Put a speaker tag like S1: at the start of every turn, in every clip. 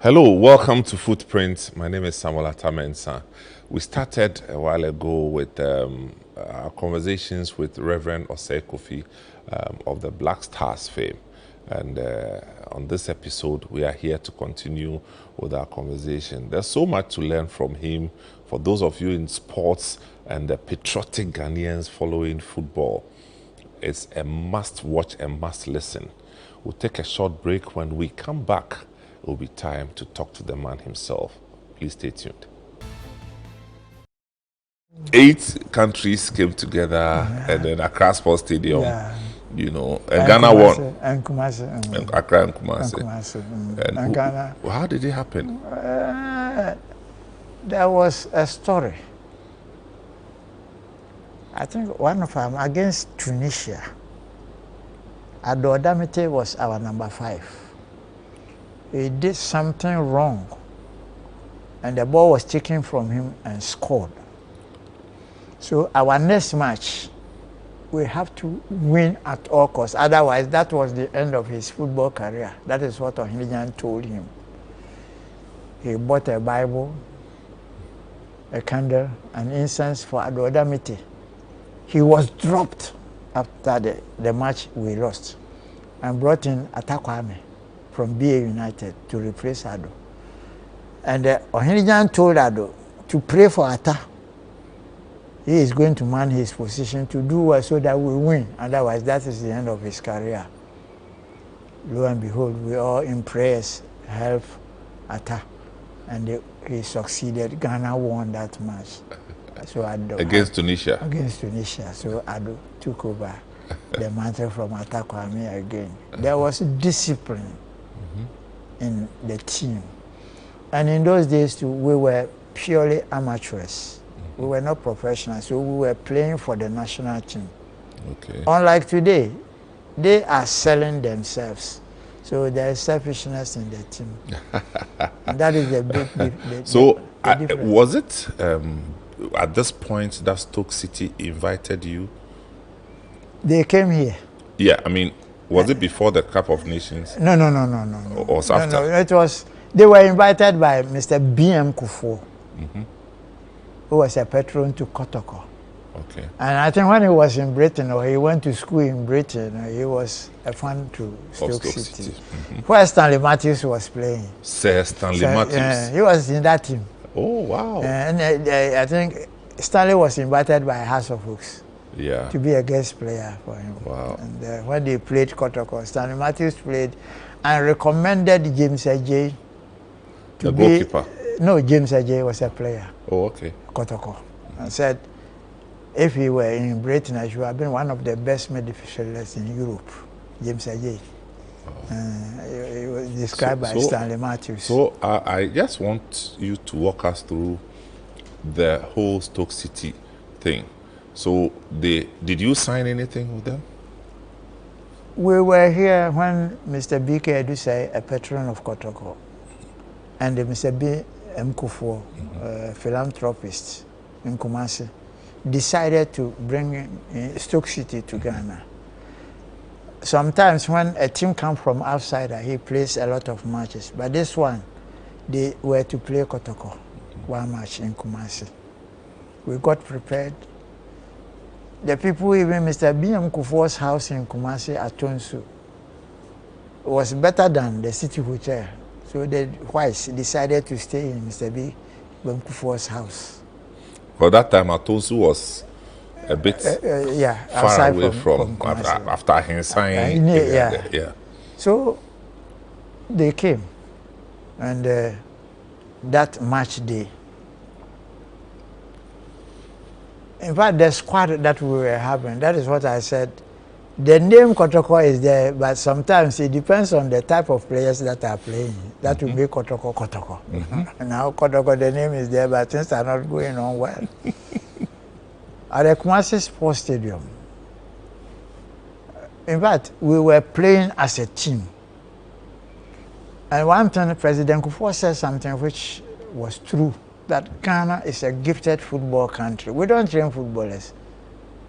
S1: Hello, welcome to Footprint. My name is Samuel Mensah. We started a while ago with our conversations with Reverend Osei Kofi of the Black Stars fame. And on this episode, we are here to continue with our conversation. There's so much to learn from him. For those of you in sports and the patriotic Ghanaians following football, it's a must watch and must listen. We'll take a short break. When we come back, it will be time to talk to the man himself. Please stay tuned. 8 countries came together and then Accra Sports Stadium, you know, and Ghana won.
S2: And Kumasi.
S1: And Accra and Kumasi.
S2: And Ghana.
S1: How did it happen?
S2: There was a story. I think one of them against Tunisia. Adodamite was our number 5. He did something wrong, and the ball was taken from him and scored. So our next match, we have to win at all costs. Otherwise, that was the end of his football career. That is what Ohinijan told him. He bought a Bible, a candle, an incense for Adodamite. He was dropped after the match we lost and brought in Atakwame from BA United to replace Ado. And Ohinijan told Ado to pray for Ata. He is going to man his position to do well so that we win. Otherwise, that is the end of his career. Lo and behold, we all in prayers help Ata. And he succeeded. Ghana won that match. So Ado,
S1: Against Tunisia?
S2: Against Tunisia. So Ado took over the mantle from Atakwame again. There was discipline in the team. And in those days too, we were purely amateurs. We were not professionals, so we were playing for the national team.
S1: Okay.
S2: Unlike today, they are selling themselves. So there is selfishness in the team. And that is the big
S1: So
S2: difference.
S1: was it at this point that Stoke City invited you?
S2: They came here.
S1: Yeah, I mean, was it before the Cup of Nations?
S2: No.
S1: Or after?
S2: No, it was, they were invited by Mr. B.M. Kufo, who was a patron to Kotoko.
S1: Okay.
S2: And I think when he was in Britain, or he went to school in Britain, he was a fan to Stoke City. Where Stanley Matthews was playing.
S1: Sir Stanley Matthews?
S2: He was in that team.
S1: Oh, wow.
S2: And I think Stanley was invited by House of Hooks.
S1: Yeah.
S2: To be a guest player for him.
S1: Wow.
S2: And when they played Kotoko, Stanley Matthews played and recommended James Ajay to
S1: the goalkeeper?
S2: No, James Ajay was a player.
S1: Oh, okay.
S2: Kotoko. And said, if he were in Britain, I should have been one of the best midfielders in Europe. James Ajay. He was described by Stanley Matthews.
S1: So I just want you to walk us through the whole Stoke City thing. So did you sign anything with them?
S2: We were here when Mr. B.K. Edusei, a patron of Kotoko, and Mr. B. M. Kufo, philanthropist in Kumasi, decided to bring Stoke City to Ghana. Sometimes when a team comes from outside, he plays a lot of matches. But this one, they were to play Kotoko, one match in Kumasi. We got prepared. The people, even Mr. B.M. Kufuor's house in Kumasi at Tonsu, was better than the City Hotel. So the whites decided to stay in Mr. B.M. Kufuor's house.
S1: For that time, Atonsu was a bit far away from after Hensai.
S2: Yeah. So they came, and that match day, in fact, the squad that we were having, that is what I said. The name Kotoko is there, but sometimes it depends on the type of players that are playing. That will make Kotoko Kotoko. Now Kotoko, the name is there, but things are not going on well. At the Kumasi Sports Stadium, in fact, we were playing as a team. And one time, President Kufuor said something which was true, that Ghana is a gifted football country. We don't train footballers.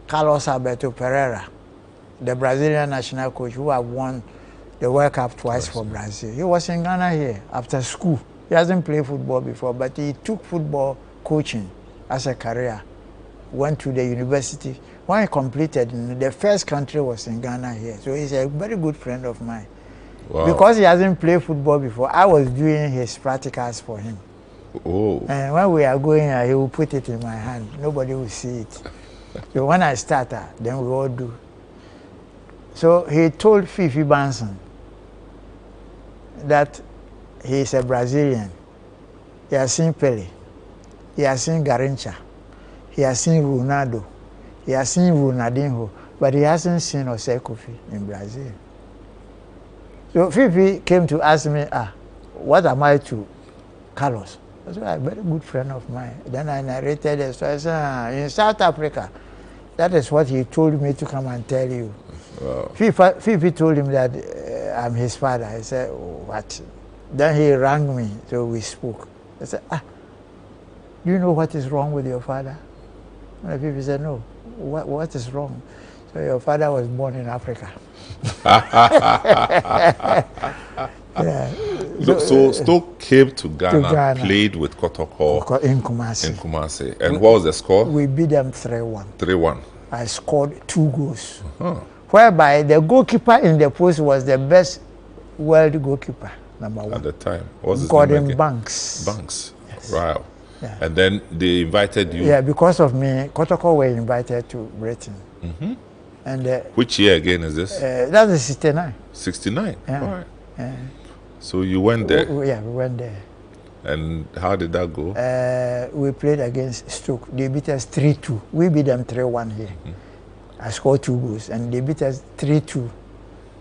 S2: Carlos Alberto Pereira, the Brazilian national coach who have won the World Cup twice for Brazil. He was in Ghana here after school. He hasn't played football before, but he took football coaching as a career. Went to the university. When he completed, the first country was in Ghana here. So he's a very good friend of mine.
S1: Wow.
S2: Because he hasn't played football before, I was doing his practicals for him.
S1: Oh.
S2: And when we are going, he will put it in my hand. Nobody will see it. So when I start, then we all do. So he told Fifi Benson that he is a Brazilian. He has seen Pele. He has seen Garrincha. He has seen Ronaldo. He has seen Ronaldinho. But he hasn't seen Osei Kofi in Brazil. So Fifi came to ask me, what am I to Carlos? I said, a very good friend of mine. Then I narrated the story. I said, in South Africa, that is what he told me to come and tell you.
S1: Wow.
S2: Fifi told him that I'm his father. I said, what? Then he rang me, so we spoke. I said, do you know what is wrong with your father? And Fifi said, no. What is wrong? So your father was born in Africa. Yeah.
S1: So Stoke came to Ghana, played with Kotoko
S2: in Kumasi.
S1: And what was the score?
S2: We beat them 3-1.
S1: 3-1.
S2: I scored 2 goals. Whereby the goalkeeper in the post was the best world goalkeeper, number 1.
S1: At the time. What was his
S2: Gordon
S1: name again?
S2: Banks.
S1: Banks.
S2: Yes.
S1: Wow.
S2: Yeah.
S1: And then they invited you?
S2: Yeah, because of me, Kotoko were invited to Britain. And
S1: which year again is this?
S2: That is 69.
S1: 69?
S2: Yeah.
S1: All right.
S2: Yeah.
S1: So you went there?
S2: Yeah, we went there.
S1: And how did that go?
S2: We played against Stoke. They beat us 3-2. We beat them 3-1 here. I scored 2 goals, and they beat us 3-2.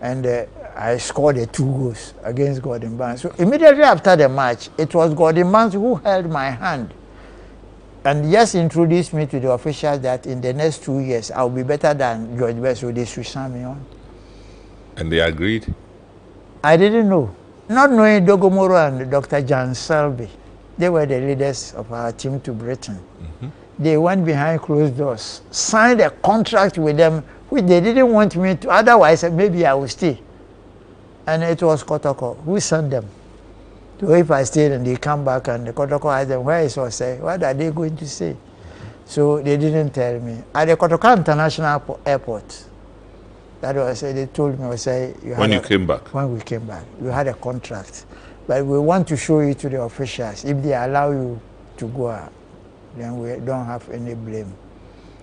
S2: And I scored 2 goals against Gordon Banks. So immediately after the match, it was Gordon Banks who held my hand and just introduced me to the officials that in the next 2 years, I'll be better than George Best, so they should sign me on.
S1: And they agreed?
S2: I didn't know. Not knowing Dogomoro and Dr. Jan Selby, they were the leaders of our team to Britain. They went behind closed doors, signed a contract with them, which they didn't want me to. Otherwise, maybe I would stay. And it was Kotoko who sent them. So if I stayed and they come back and the Kotoko asked them, where is Osei? What are they going to say? So they didn't tell me. At the Kotoko International Airport, that was, they told me, Osei,
S1: when you came back?
S2: When we came back, you had a contract. But we want to show you to the officials. If they allow you to go out, then we don't have any blame.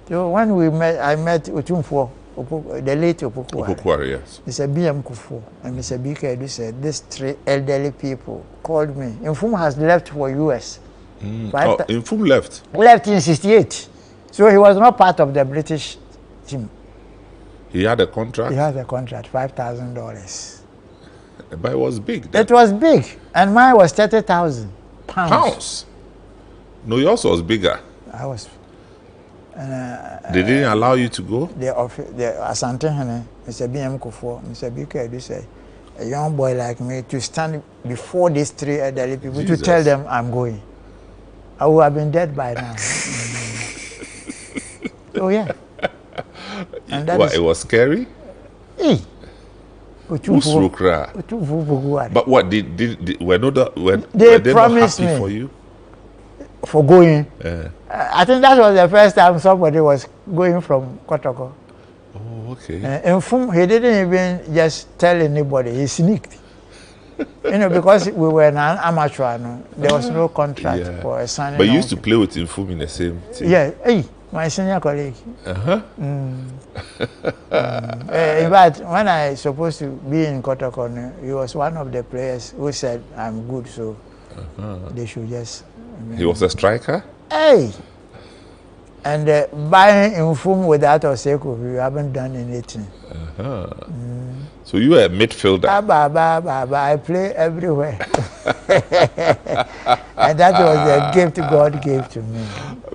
S2: So when we met, I met Utumfo, the late
S1: Opokuwari, yes.
S2: Mr. B.M. Kufu and Mr. B.K. Edu said, these 3 elderly people called me. Infum has left for US.
S1: Infum left?
S2: Left in 68. So he was not part of the British team.
S1: He had a contract?
S2: He had a contract, $5,000.
S1: But it was big then.
S2: It was big. And mine was 30,000 pounds.
S1: Pounds? No, yours was bigger.
S2: I was.
S1: They didn't allow you to go?
S2: The Asante Hene, Mr. B.M. Kufu, Mr. B.K. Edu said, a young boy like me to stand before these 3 elderly people to tell them I'm going. I would have been dead by now. Oh yeah. And that
S1: it was scary? But what they promised not happy
S2: me
S1: for you?
S2: For going. I think that was the first time somebody was going from Kotoko.
S1: Oh, okay.
S2: He didn't even just tell anybody. He sneaked. Because we were an amateur, there was no contract for a signing.
S1: But you used to play with Infum in the same team?
S2: Yeah, my senior colleague. In fact, when I supposed to be in Kotoko, he was one of the players who said, I'm good, so they should just...
S1: He was a striker?
S2: Hey! And buying Infum without Oseko, we haven't done anything.
S1: So you were a midfielder?
S2: I play everywhere. And that was the gift God gave to me.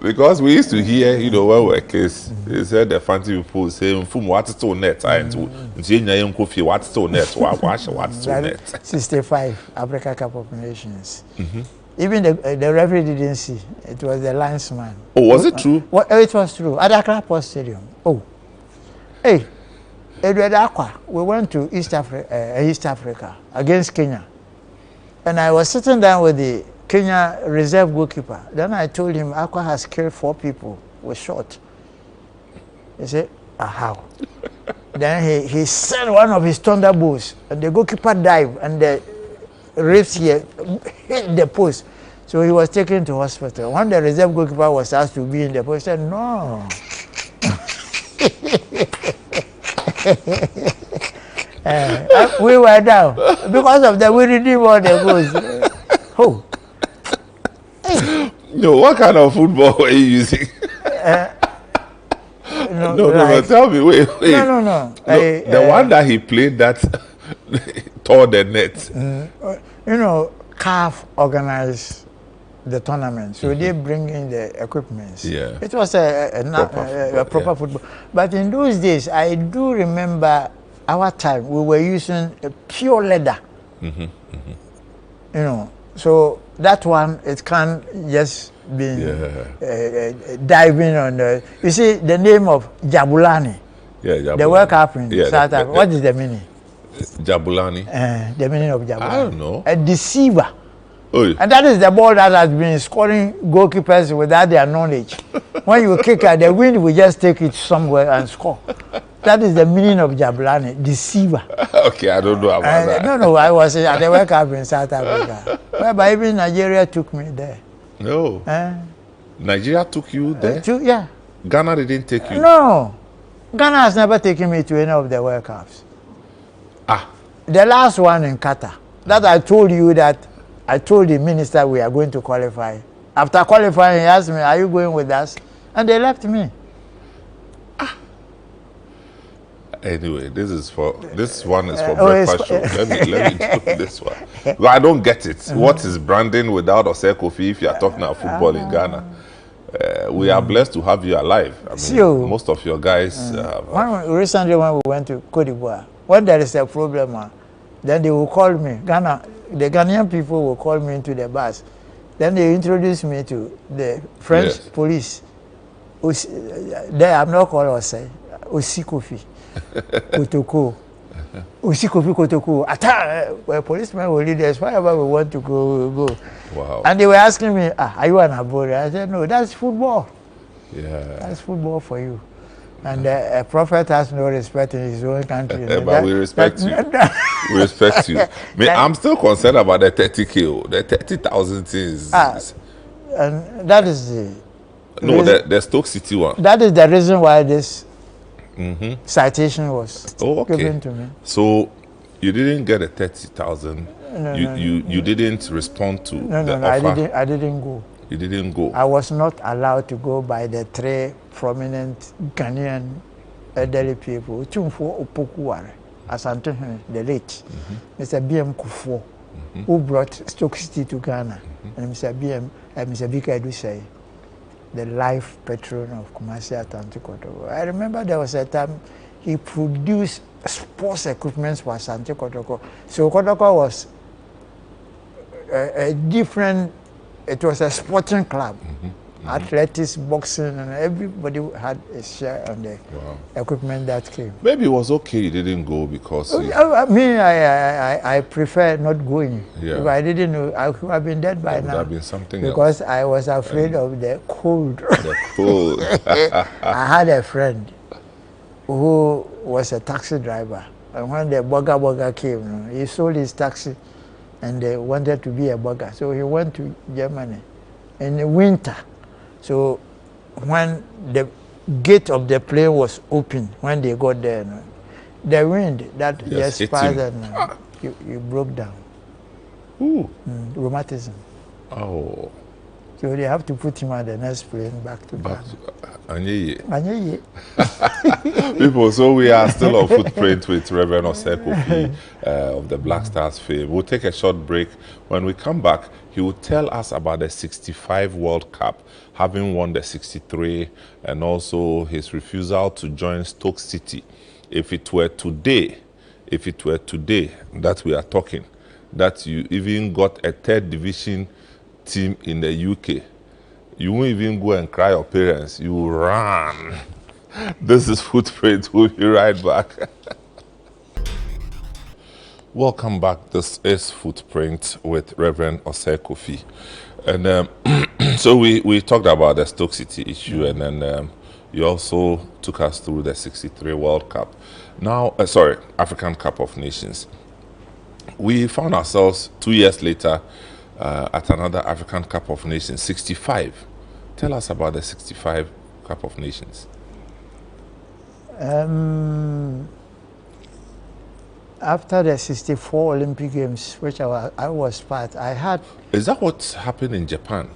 S1: Because we used to hear, when we were kids, they said the fancy people say, Infum, what's to net? And Kofi, what's to net? What's to net?
S2: 65, Africa Cup of Nations. Even the referee didn't see. It was the linesman.
S1: Oh, was it true?
S2: It was true. At Accra Port Stadium. Oh. Hey. Edward Aqua, we went to East Africa against Kenya. And I was sitting down with the Kenya reserve goalkeeper. Then I told him Aqua has killed 4 people with shot. He said, how? Then he sent one of his thunderbolts, and the goalkeeper dived, and the ribs here hit the post. So he was taken to hospital. When the reserve goalkeeper was asked to be in the post, he said, no. We were down. Because of that, we didn't want the goals. Oh.
S1: No, what kind of football were you using? No, tell me, wait.
S2: No.
S1: The one that he played that tore the net.
S2: You know, CAF organized the tournament, so they bring in the equipment.
S1: Yeah.
S2: It was a proper football. But in those days, I do remember our time, we were using a pure leather. You know, so that one, it can't just be diving on the... You see, the name of Jabulani, the World Cup in South Africa, what is the meaning?
S1: Jabulani?
S2: The meaning of Jabulani.
S1: I don't know.
S2: A deceiver.
S1: Oy.
S2: And that is the ball that has been scoring goalkeepers without their knowledge. When you kick it, the wind will just take it somewhere and score. That is the meaning of Jabulani, deceiver.
S1: Okay, I don't know about that.
S2: No, I was at the World Cup in South Africa. Whereby even Nigeria took me there.
S1: No. Nigeria took you there?
S2: Yeah.
S1: Ghana didn't take you?
S2: No. Ghana has never taken me to any of the World Cups. The last one in Qatar, that I told you that I told the minister we are going to qualify. After qualifying, he asked me, are you going with us? And they left me.
S1: Anyway, this one is for breakfast show. Let me do this one. Well, I don't get it. What is branding without Osei Kofi if you are talking about football in Ghana? We are blessed to have you alive. I mean, most of your guys...
S2: recently when we went to Cote d'Ivoire, when there is a problem, then they will call me. The Ghanaian people will call me into the bus. Then they introduce me to the French police. I'm not called Osei. Osei Kofi. Kotoko. Osei Kofi Kotoko. Well, policemen will lead us. Wherever we want to go, we will go.
S1: Wow.
S2: And they were asking me, are you an Abori? I said, no, that's football.
S1: Yeah.
S2: That's football for you. And a prophet has no respect in his own country.
S1: But we respect you. We respect you. I'm still concerned about the 30K, the 30,000 things.
S2: And that is the...
S1: No, the Stoke City one.
S2: That is the reason why this citation was given to me.
S1: So you didn't get a 30,000. You didn't respond to the offer.
S2: I didn't go.
S1: You didn't go.
S2: I was not allowed to go by the 3 prominent Ghanaian elderly people. Tumfo Opokuware, Asante, the late Mr. B.M. Kufo, who brought Stoke City to Ghana, and Mr. B.M. Mr. Bika Edusei, the life patron of Kumasi Asante Kotoko. I remember there was a time he produced sports equipment for Asante Kotoko. So Kotoko was a different... It was a sporting club, athletics, boxing, and everybody had a share on the equipment that came.
S1: Maybe it was okay you didn't go because...
S2: I prefer not going.
S1: Yeah.
S2: If I didn't know, I would have been dead by now.
S1: Would have been something
S2: because else. I was afraid of the cold.
S1: The cold.
S2: I had a friend who was a taxi driver. And when the burger came, he sold his taxi. And they wanted to be a burger. So he went to Germany in the winter. So when the gate of the plane was open, when they got there, the wind that just passed and he broke down. Rheumatism.
S1: Oh.
S2: So they have to put him on the next plane back to Ghana.
S1: People, so we are still on Footprint with Reverend Osei Kofi of the Black Stars fame. We'll take a short break. When we come back, he will tell us about the 65 World Cup, having won the 63, and also his refusal to join Stoke City. If it were today that we are talking, that you even got a 3rd division team in the UK, you won't even go and cry your parents. You run This is Footprint. We'll be right back. Welcome back. This is Footprint with Reverend Osei Kofi. And so we talked about the Stoke City issue, and then you also took us through the 63 World Cup. Now, African Cup of Nations. We found ourselves 2 years later at another African Cup of Nations, 65. Tell us about the 65 Cup of Nations.
S2: After the 64 Olympic Games, which I was part, I had...
S1: Is that what happened in Japan?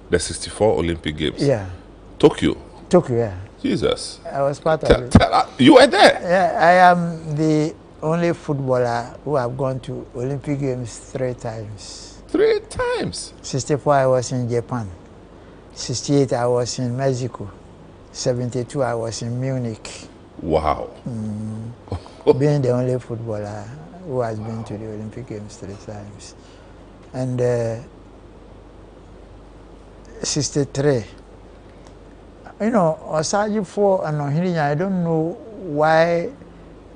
S1: The 64 Olympic Games?
S2: Yeah.
S1: Tokyo?
S2: Tokyo, yeah.
S1: Jesus.
S2: I was part of it.
S1: You were there?
S2: Yeah, I am the only footballer who have gone to Olympic Games 3 times.
S1: 3 times?
S2: 64 I was in Japan. 68 I was in Mexico. 72 I was in Munich.
S1: Wow.
S2: Being the only footballer who has been to the Olympic Games 3 times. And 63. You know, Osei for and I don't know why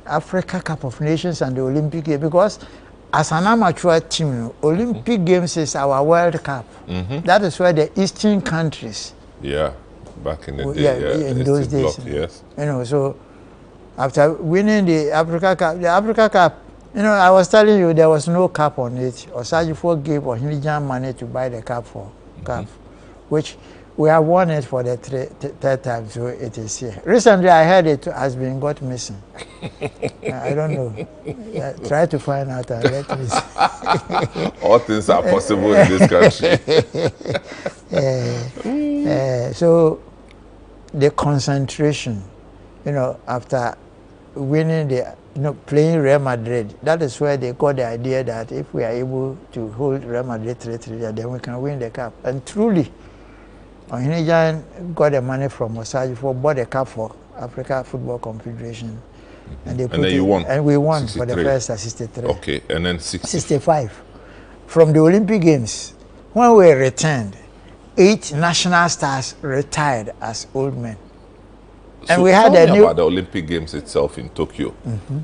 S2: Africa Cup of Nations and the Olympic Games, because as an amateur team, Olympic Games is our World Cup. That is where the Eastern countries.
S1: Yeah, back in the day,
S2: in those days.
S1: Bloc, yes.
S2: You know, so after winning the Africa Cup, you know, I was telling you there was no cap on it. Osei for gave Ohinijan money to buy the cap for cap, which we have won it for the third time, so it is here. Recently, I heard it has been got missing. I don't know. Try to find out and let me see.
S1: All things are possible in this country.
S2: So the concentration, you know, after winning the, you know, playing Real Madrid, that is where they got the idea that if we are able to hold Real Madrid 3-3, then we can win the cup. And truly, Ohinijan got the money from Osei for bought a cup for Africa Football Confederation, and they put
S1: and then you won.
S2: And we won 63. For the first at 63.
S1: Okay, and then
S2: 65. From the Olympic Games, when we returned, 8 national stars retired as old men.
S1: So
S2: and we had
S1: tell me about the Olympic Games itself in Tokyo.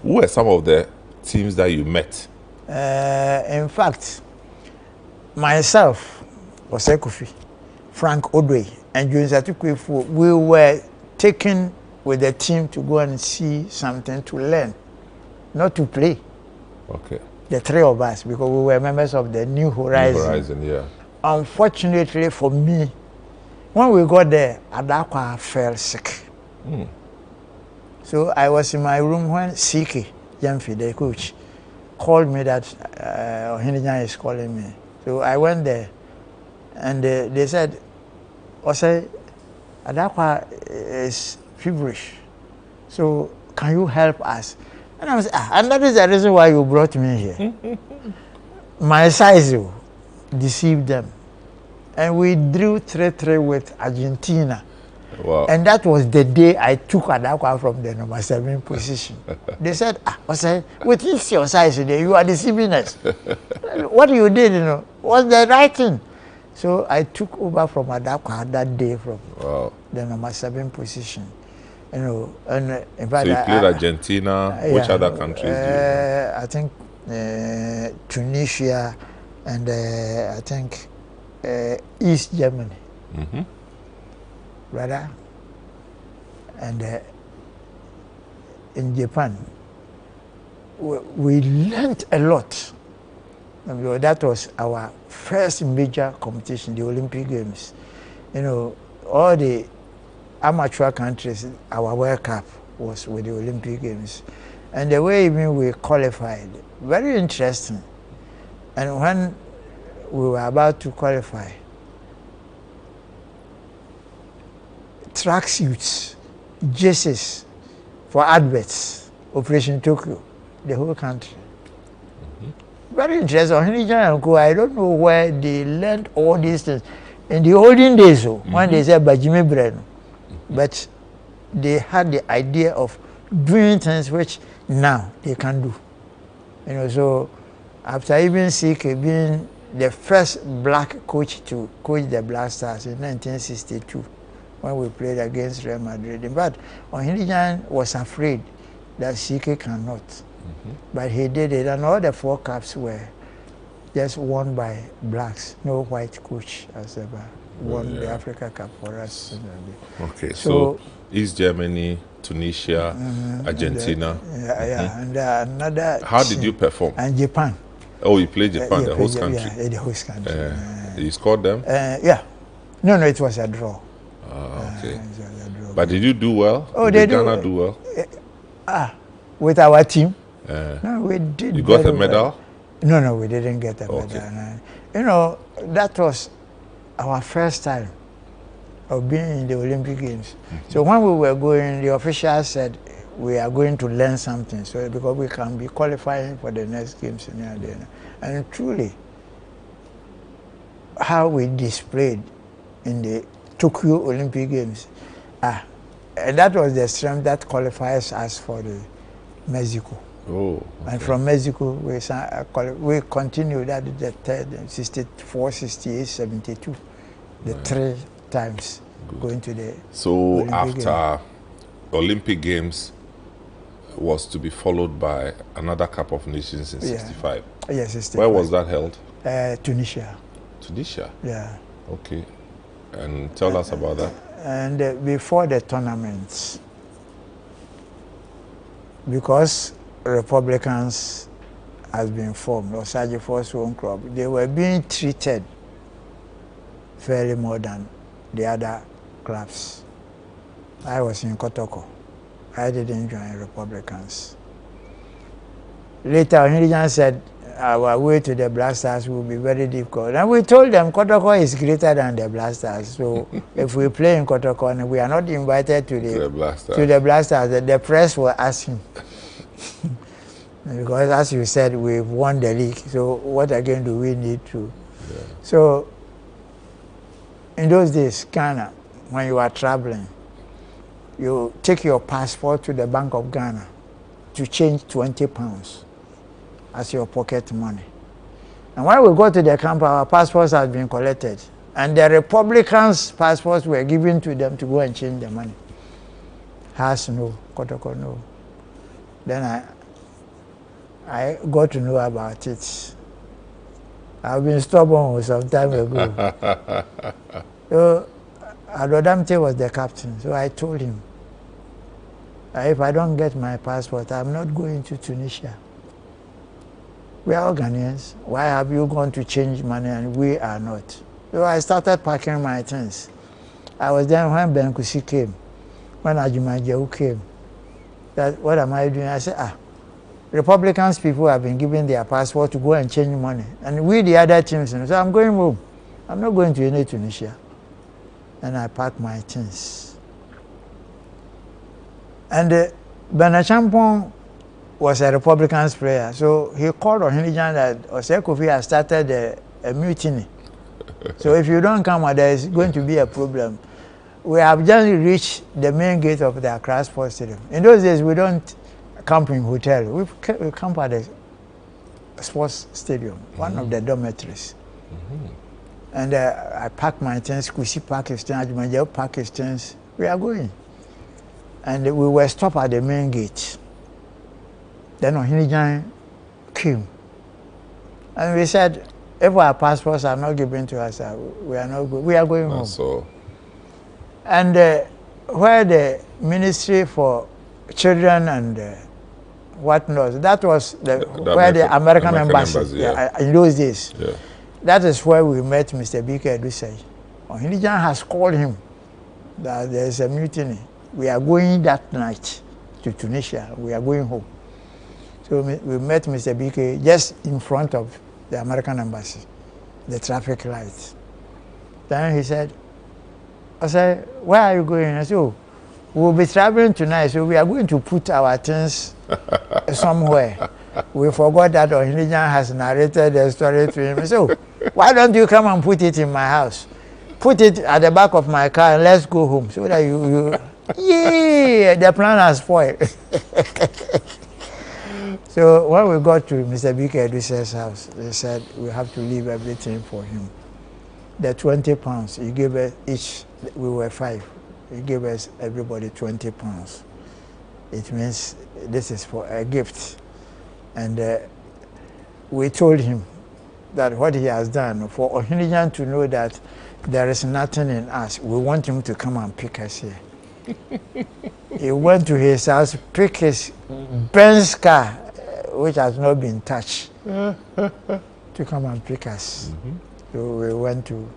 S1: Who were some of the teams that you met?
S2: In fact, myself, Osei Kofi, Frank Odwe, and Jones Atukwefu, we were taken with the team to go and see something, to learn, not to play.
S1: Okay.
S2: The 3 of us, because we were members of the New Horizon.
S1: New Horizon, yeah.
S2: Unfortunately for me, when we got there, Adakwa fell sick. So I was in my room when Siki Yamfi, the coach, called me that Ohinijan is calling me. So I went there, and they said, Osei, Adakwa is feverish, so can you help us? And I was, and that is the reason why you brought me here. My size deceived them, and we drew 3-3 with Argentina.
S1: Wow.
S2: And that was the day I took Adakwa from the number 7 position. They said, Osei, with your size today, you are deceiving us. What you did, you know, was the right thing. So I took over from Adakwa that day from the number 7 position. You know, and in fact,
S1: so you played Argentina. Which other countries do you know?
S2: I think Tunisia, and I think East Germany. Brother, and in Japan, we learned a lot. That was our first major competition, the Olympic Games. You know, all the amateur countries, our World Cup was with the Olympic Games. And the way even we qualified, very interesting. And when we were about to qualify, tracksuits, jerseys for adverts, Operation Tokyo, the whole country. Very interesting. I don't know where they learned all these things. In the olden days, when they said Bajime Breno, but they had the idea of doing things which now they can do. You know, so after even CK being the first black coach to coach the Black Stars in 1962, when we played against Real Madrid. In fact, Ohinijan was afraid that CK cannot. But he did it, and all the 4 cups were just won by blacks. No white coach has ever won the Africa Cup for us.
S1: Okay, so East Germany, Tunisia, Argentina.
S2: And another.
S1: How did you perform?
S2: And Japan.
S1: Oh, you played Japan, the host country.
S2: Yeah, the host country.
S1: You scored them?
S2: Yeah. No, it was a draw.
S1: Okay.
S2: It was a draw.
S1: But did you do well?
S2: Oh,
S1: did Ghana do well?
S2: With our team?
S1: No,
S2: we did.
S1: You got a medal?
S2: Well. No, we didn't get a medal. You know, that was our first time of being in the Olympic Games. So when we were going, the officials said we are going to learn something, so because we can be qualifying for the next games in Ghana. And truly, how we displayed in the Tokyo Olympic Games, and that was the strength that qualifies us for the Mexico.
S1: Oh, okay.
S2: And from Mexico, we continued that the third, 64, 68, 72, the 3 times going to the
S1: So
S2: Olympic
S1: after Olympic Games was to be followed by another Cup of Nations in 65.
S2: Yes, 65.
S1: Where was that held?
S2: Tunisia.
S1: Tunisia?
S2: Yeah.
S1: Okay. And tell us about that.
S2: And before the tournaments, because Republicans has been formed, or Sajifor's own club, they were being treated fairly more than the other clubs. I was in Kotoko. I didn't join Republicans. Later, Ohinijan said our way to the Black Stars will be very difficult. And we told them Kotoko is greater than the Black Stars. So if we play in Kotoko and we are not invited to the Black Stars, the press will ask him. Because as you said, we've won the league. So what again do we need to? Yeah. So in those days, Ghana, when you are traveling, you take your passport to the Bank of Ghana to change 20 pounds as your pocket money. And when we go to the camp, our passports had been collected. And the Republicans' passports were given to them to go and change the money. Has no, Kotoko no. Then I got to know about it. I've been stubborn some time ago. So Adodamte was the captain, so I told him, if I don't get my passport, I'm not going to Tunisia. We are all Ghanaians. Why have you gone to change money and we are not? So I started packing my things. I was there when Benkusi came, when Ajumajewu came. That, what am I doing? I said, Republicans people have been given their passport to go and change money. And we, the other teams, so I'm going home. I'm not going to any Tunisia. And I packed my things. And Bernard Champon was a Republicans player. So he called on Ohinijan that Osei Kofi has started a mutiny. So if you don't come, there is going to be a problem. We have just reached the main gate of the Accra Sports Stadium. In those days, we don't camp in hotel. We camp at the sports stadium, one of the dormitories. And I packed my things, Kusi packed his things, Ajumajewu packed his things. We are going. And we were stopped at the main gate. Then Ohinijan came. And we said, if our passports are not given to us, we are not good. We are going home.
S1: So.
S2: And where the Ministry for Children and whatnot, that was where the American Embassy, in those days. Yeah. That is where we met Mr. Bike Edusei. Ohinijan has called him that there is a mutiny. We are going that night to Tunisia. We are going home. So we met Mr. Bike just in front of the American Embassy, the traffic lights. Then he said, Osei, where are you going? I said, oh, we'll be traveling tonight, so we are going to put our things somewhere. We forgot that Ohinijan has narrated the story to him. So, why don't you come and put it in my house? Put it at the back of my car and let's go home. So that you yeah, the plan has spoiled. So when we got to Mr. Bike Edusei's house, they said we have to leave everything for him. The 20 pounds, he gave us each, we were 5. he gave us everybody £20. It means this is for a gift. And we told him that what he has done, for Ohinijan to know that there is nothing in us, we want him to come and pick us here. He went to his house, picked his Benz car, which has not been touched, to come and pick us. So we went to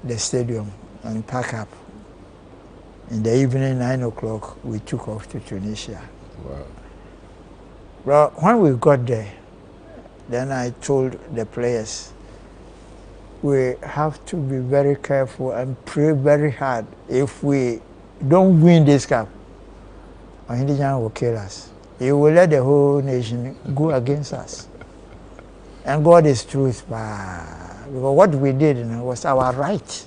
S2: the stadium and packed up. In the evening, 9 o'clock, we took off to Tunisia.
S1: Wow.
S2: Well, when we got there, then I told the players, we have to be very careful and pray very hard. If we don't win this cup, Ohinijan will kill us. He will let the whole nation go against us. And God is truth. Because what we did was our right.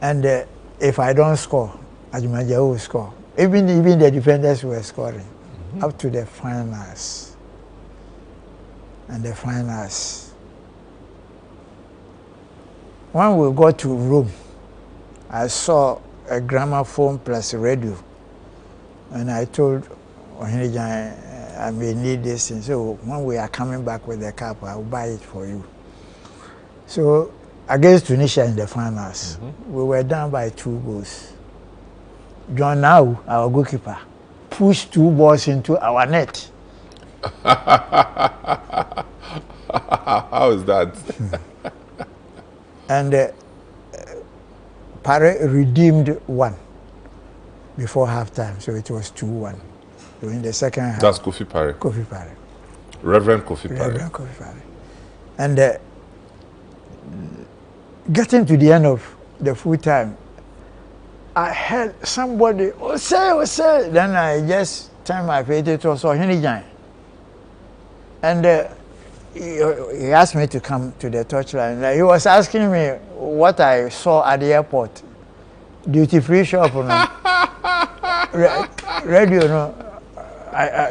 S2: And if I don't score, Ajumaja will score. Even the defenders were scoring up to the finals. And the finals. When we got to Rome, I saw a gramophone plus radio. And I told Ohinijan, I may need this thing. So when we are coming back with the cup, I'll buy it for you. So against Tunisia in the finals, we were down by 2 goals. John Now, our goalkeeper, pushed 2 balls into our net.
S1: How is that?
S2: And Pare redeemed 1 before halftime, so it was 2-1. So in the second half.
S1: That's Kofi Pare.
S2: Kofi Pare.
S1: Reverend Kofi Pare.
S2: Reverend Kofi Pare. And getting to the end of the full time, I heard somebody, Osei. Then I just turned my face, it was Ohinijan. And he asked me to come to the touchline. He was asking me what I saw at the airport. Duty-free shop, radio,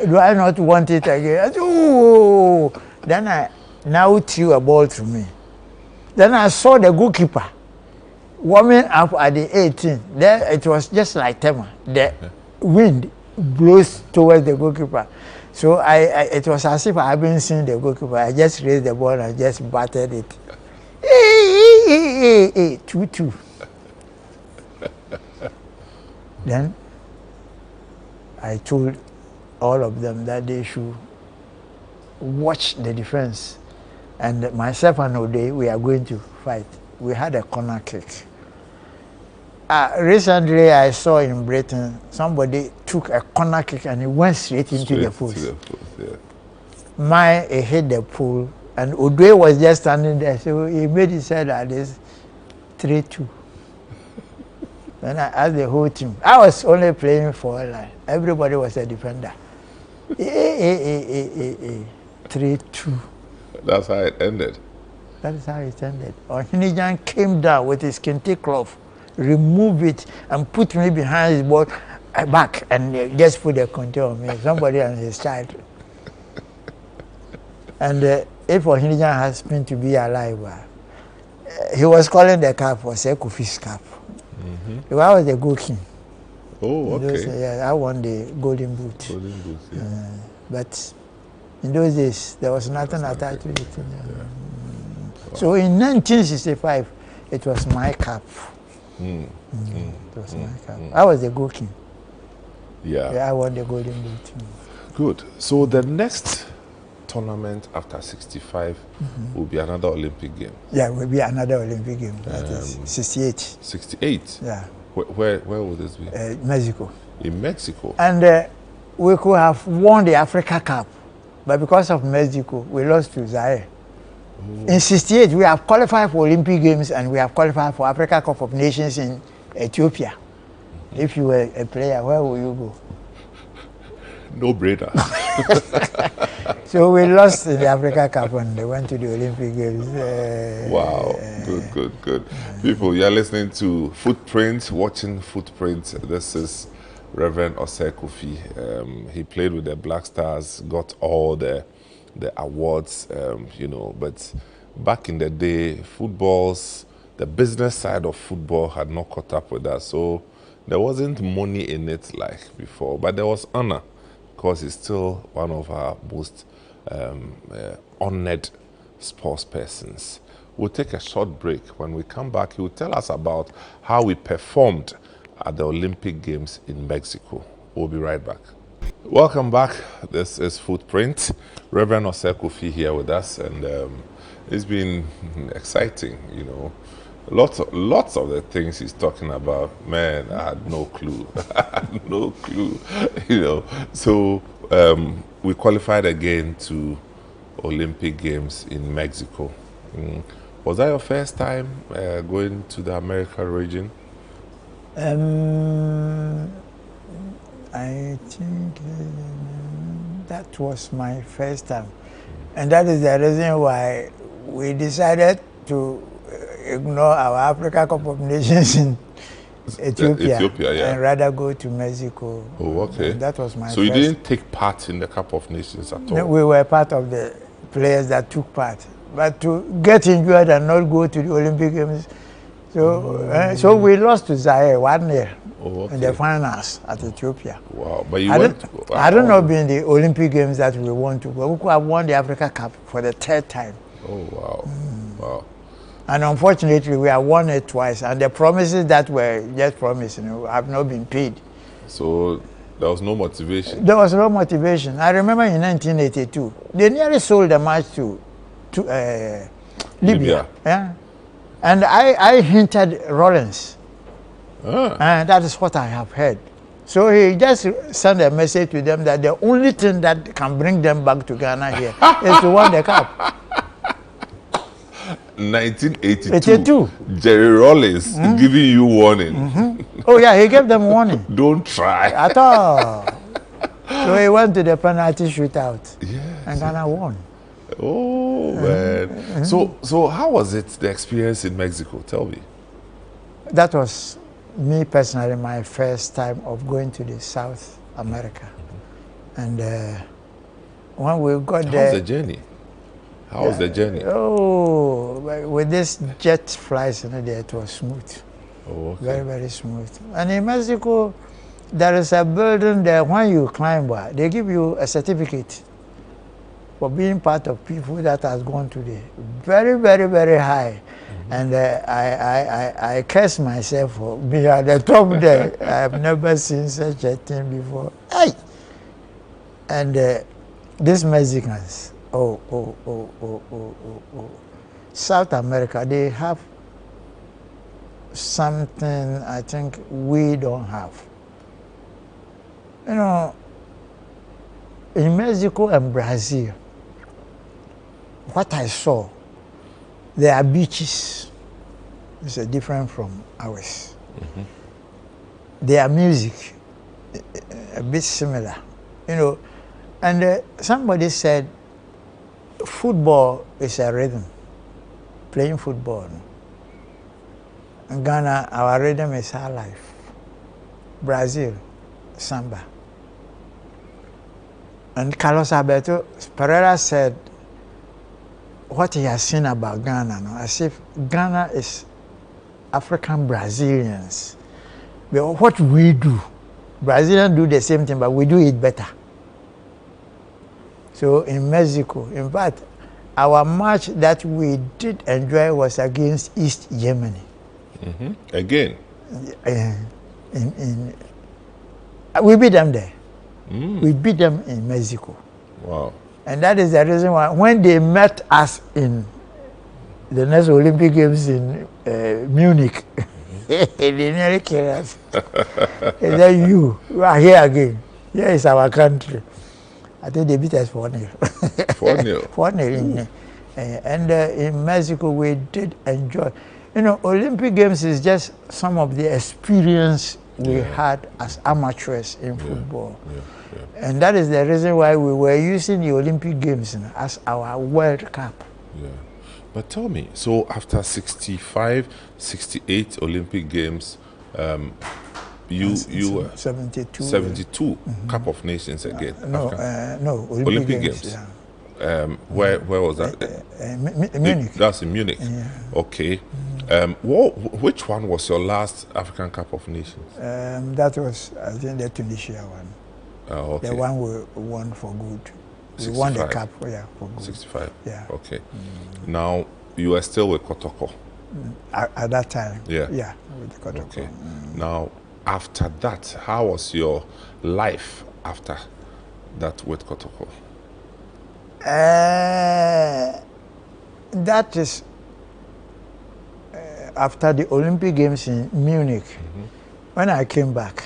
S2: do I not want it again? I said, oh. Then I now threw a ball to me. Then I saw the goalkeeper warming up at the 18. There it was just like Tema. The wind blows towards the goalkeeper. So it was as if I haven't seen the goalkeeper. I just raised the ball and just batted it. 2-2. Then I told all of them that they should watch the defense. And myself and Ode, we are going to fight. We had a corner kick. Recently, I saw in Britain, somebody took a corner kick and it went straight into the post.
S1: Yeah.
S2: Mine, it hit the pool, and Ode was just standing there, so he made his head at this 3-2. Then I asked the whole team. I was only playing for a line. Everybody was a defender. 3-2.
S1: That's how it ended.
S2: That is how it ended. Ohinijan came down with his kente cloth, removed it, and put me behind his ball, back, and just put the control on me. Somebody and his child. And if Ohinijan has been to be alive, he was calling the cap for Kofi's cap. I was the goal king.
S1: Oh, okay.
S2: I won the golden boot.
S1: Golden boot, yeah.
S2: But in those days, there was nothing attached to it. So in 1965, it was my cap. It was my cap. I was the goal king.
S1: Yeah.
S2: I won the golden boot.
S1: Good. So the next tournament after 65 will be another Olympic game.
S2: Yeah, will be another Olympic game. That is 68.
S1: 68?
S2: Yeah.
S1: Where will this be?
S2: Mexico.
S1: In Mexico?
S2: And we could have won the Africa Cup, but because of Mexico, we lost to Zaire. In 68, we have qualified for Olympic Games and we have qualified for Africa Cup of Nations in Ethiopia. If you were a player, where will you go?
S1: No brainer.
S2: So we lost in the Africa Cup and they went to the Olympic Games.
S1: Wow, good. People, you're listening to Footprints, watching Footprints. This is Reverend Osei Kofi. He played with the Black Stars, got all the awards, but back in the day, footballs the business side of football had not caught up with us. So there wasn't money in it like before, but there was honor because he's still one of our most honored sports persons. We'll take a short break. When we come back, he will tell us about how we performed at the Olympic Games in Mexico. We'll be right back. Welcome back. This is Footprint. Reverend Osei Kofi here with us, and it's been exciting, you know. Lots of the things he's talking about, man, I had no clue. I had no clue, you know. So we qualified again to Olympic Games in Mexico. Was that your first time going to the American region?
S2: I think that was my first time. And that is the reason why we decided to ignore our Africa Cup of Nations in Ethiopia, and rather go to Mexico.
S1: Oh, okay.
S2: And that was my
S1: So you didn't take part in the Cup of Nations at all?
S2: No, we were part of the players that took part. But to get injured and not go to the Olympic Games, so we lost to Zaire 1-0 in the finals at Ethiopia.
S1: Wow, but you
S2: I don't know in the Olympic Games that we won to, but we could have won the Africa Cup for the third time.
S1: Oh, wow. Wow.
S2: And unfortunately, we have won it twice, and the promises that were just promised, have not been paid.
S1: So there was no motivation?
S2: There was no motivation. I remember in 1982, they nearly sold the match to Libya. Yeah? And I hinted Rollins. And that is what I have heard. So he just sent a message to them that the only thing that can bring them back to Ghana here is to win the cup.
S1: 1982. Jerry Rollins giving you warning.
S2: Oh yeah, he gave them warning.
S1: Don't try.
S2: At all. So he went to the penalty shootout.
S1: Yes.
S2: And Ghana won.
S1: Oh man. So how was it, the experience in Mexico? Tell me.
S2: That was me personally my first time of going to the South America. And when we got there.
S1: How was the journey? How was the journey?
S2: Oh, with this jet flights in there, it was smooth.
S1: Oh, okay.
S2: Very, very smooth. And in Mexico, there is a building there. When you climb, they give you a certificate for being part of people that has gone to the very, very, very high. And I curse myself for being at the top there. I have never seen such a thing before. Hey! And these Mexicans, South America, they have something I think we don't have. You know, in Mexico and Brazil, what I saw, there are beaches. It's different from ours. Their music, a bit similar, And somebody said, football is a rhythm, playing football. In Ghana, our rhythm is our life. Brazil, samba. And Carlos Alberto Pereira said, what he has seen about Ghana, as if Ghana is African Brazilians. But what we do, Brazilians do the same thing, but we do it better. So in Mexico, in fact, our match that we did enjoy was against East Germany.
S1: Again?
S2: We beat them there. We beat them in Mexico.
S1: Wow.
S2: And that is the reason why when they met us in the next Olympic Games in Munich, they nearly killed us. And then you are here again. Here is our country. I think they beat us 4-0.
S1: 4-0?
S2: 4-0. And in Mexico, we did enjoy. Olympic Games is just some of the experience we had as amateurs in football. And that is the reason why we were using the Olympic Games as our World Cup.
S1: Yeah. But tell me, so after 65, 68 Olympic Games, you were 72 Cup of Nations again.
S2: No,
S1: Olympic Games.
S2: Yeah.
S1: Where was that?
S2: Munich.
S1: That's in Munich.
S2: Yeah.
S1: Okay. Which one was your last African Cup of Nations?
S2: That was, I think, the Tunisia one.
S1: Oh, okay.
S2: The one we won for good. We won the cup, yeah, for good.
S1: 65.
S2: Yeah.
S1: Okay. Now you are still with Kotoko.
S2: At that time.
S1: Yeah.
S2: Yeah, with Kotoko.
S1: Okay. Now, after that, how was your life after that with Kotoko?
S2: That is after the Olympic Games in Munich. When I came back,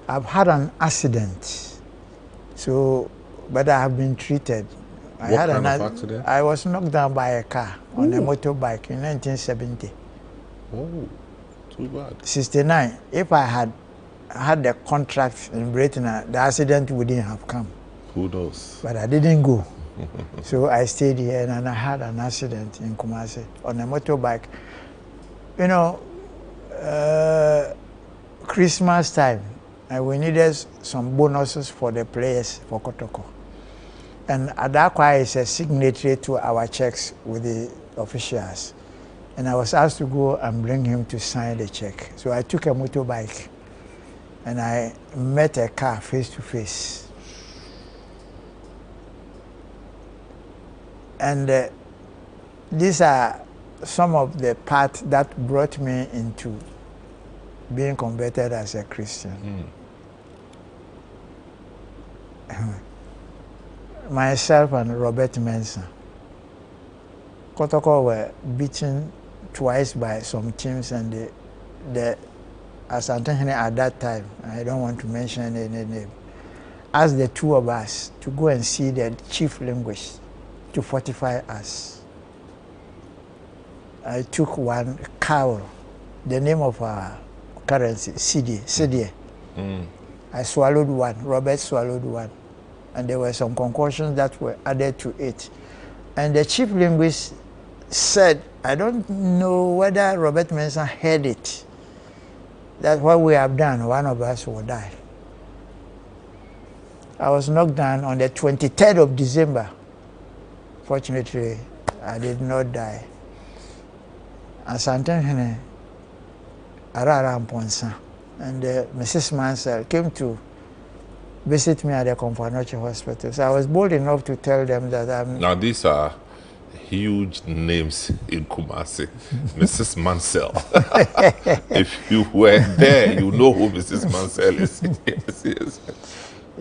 S2: I've had an accident. So, but I have been treated.
S1: What kind of accident?
S2: I was knocked down by a car on a motorbike in 1970.
S1: Oh, too bad.
S2: 69. If I had had the contract in Britain, the accident wouldn't have come.
S1: Who knows?
S2: But I didn't go. So I stayed here and I had an accident in Kumasi on a motorbike. You know, Christmas time, and we needed some bonuses for the players for Kotoko. And Adakwa is a signatory to our checks with the officials. And I was asked to go and bring him to sign the check. So I took a motorbike and I met a car face to face. And these are some of the parts that brought me into being converted as a Christian. Myself and Robert Mensah. Kotoko were beaten twice by some teams, and the Asantehene at that time, I don't want to mention any name, asked the two of us to go and see the chief linguist to fortify us. I took one cowl, the name of our currency, Sidie. I swallowed one, Robert swallowed one, and there were some concoctions that were added to it. And the chief linguist said, I don't know whether Robert Mensah heard it, that what we have done, one of us will die. I was knocked down on the 23rd of December. Fortunately, I did not die. Asantehene Arara Mponsa and Mrs. Mansell came to visit me at the Komfanoche Hospital. So I was bold enough to tell them that I'm...
S1: Now these are huge names in Kumasi. Mrs. Mansell. If you were there, you know who Mrs. Mansell is. Yes.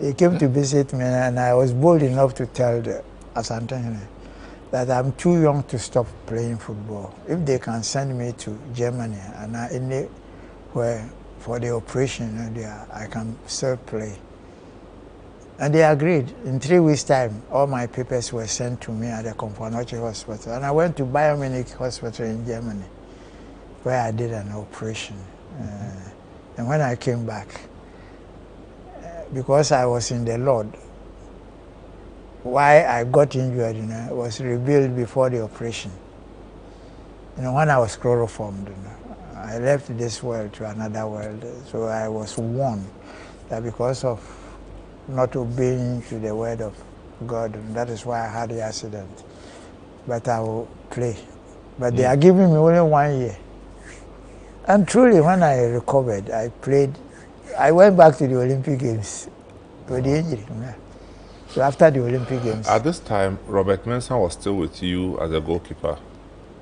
S2: He came to visit me, and I was bold enough to tell the Asantehene that I'm too young to stop playing football. If they can send me to Germany and anywhere for the operation, I can still play. And they agreed. In 3 weeks' time, all my papers were sent to me at the Komfanoche Hospital. And I went to Bayern Munich Hospital in Germany, where I did an operation. And when I came back, because I was in the Lord, why I got injured, was revealed before the operation. When I was chloroformed, I left this world to another world. So I was warned that because of not obeying to the word of God, and that is why I had the accident. But I will play. But they are giving me only 1 year. And truly, when I recovered, I played. I went back to the Olympic Games with the injury. So after the Olympic Games.
S1: At this time, Robert Mensah was still with you as a goalkeeper?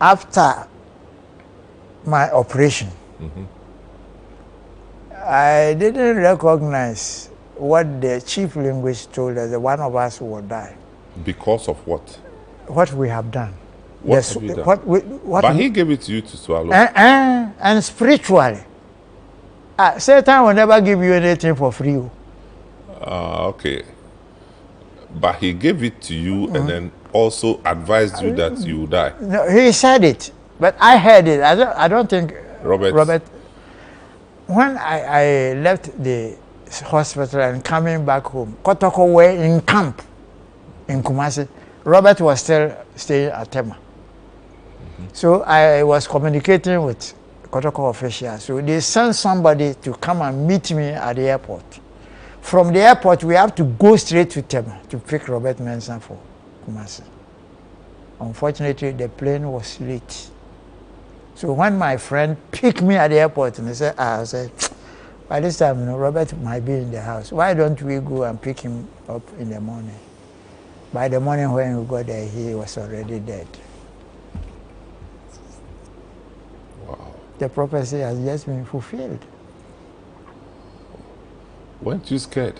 S2: After my operation, I didn't recognize what the chief linguist told us, that one of us will die.
S1: Because of what?
S2: What we have done.
S1: What have you done? But he gave it to you to swallow.
S2: And spiritually. Satan will never give you anything for free.
S1: Okay. But he gave it to you and then also advised you that you would die.
S2: No, he said it, but I heard it. I don't think Robert. When I left the hospital and coming back home, Kotoko were in camp in Kumasi. Robert was still staying at Tema. So I was communicating with Kotoko officials. So they sent somebody to come and meet me at the airport. From the airport, we have to go straight to Tema to pick Robert Mensah for Kumasi. Unfortunately, the plane was late. So when my friend picked me at the airport and he said, I said, by this time, Robert might be in the house. Why don't we go and pick him up in the morning? By the morning when we got there, he was already dead.
S1: Wow.
S2: The prophecy has just been fulfilled.
S1: Weren't you scared?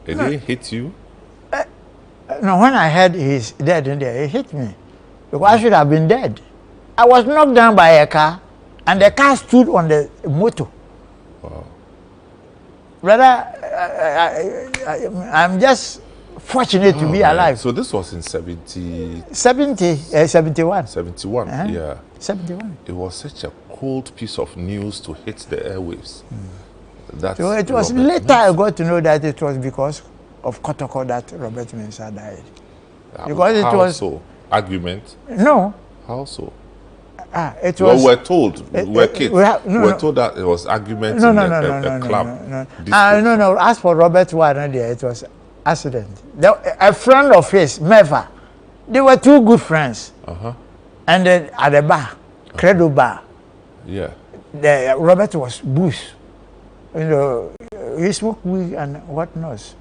S1: It didn't hit you?
S2: No, when I heard he's dead in there, it hit me. Because I should have been dead. I was knocked down by a car, and the car stood on the motor.
S1: Wow.
S2: Brother, I'm just fortunate to be alive.
S1: So this was in 71.
S2: 71.
S1: 71, yeah.
S2: 71.
S1: It was such a cold piece of news to hit the airwaves. That's
S2: So it was
S1: Robert
S2: later
S1: Mensah.
S2: I got to know that it was because of Kotoko that Robert Mensah died. Because it
S1: How
S2: was
S1: so? Argument?
S2: no.
S1: How so?
S2: It
S1: Well,
S2: was.
S1: we're told, we're kids, we're
S2: no.
S1: told that it was argument
S2: No,
S1: in
S2: no,
S1: a club.
S2: No. As for Robert Warren there, it was accident. A friend of his, Meva, they were two good friends. And then at the bar, Credo bar,
S1: Yeah.
S2: Robert was booze. You know, he smoked weed and whatnot.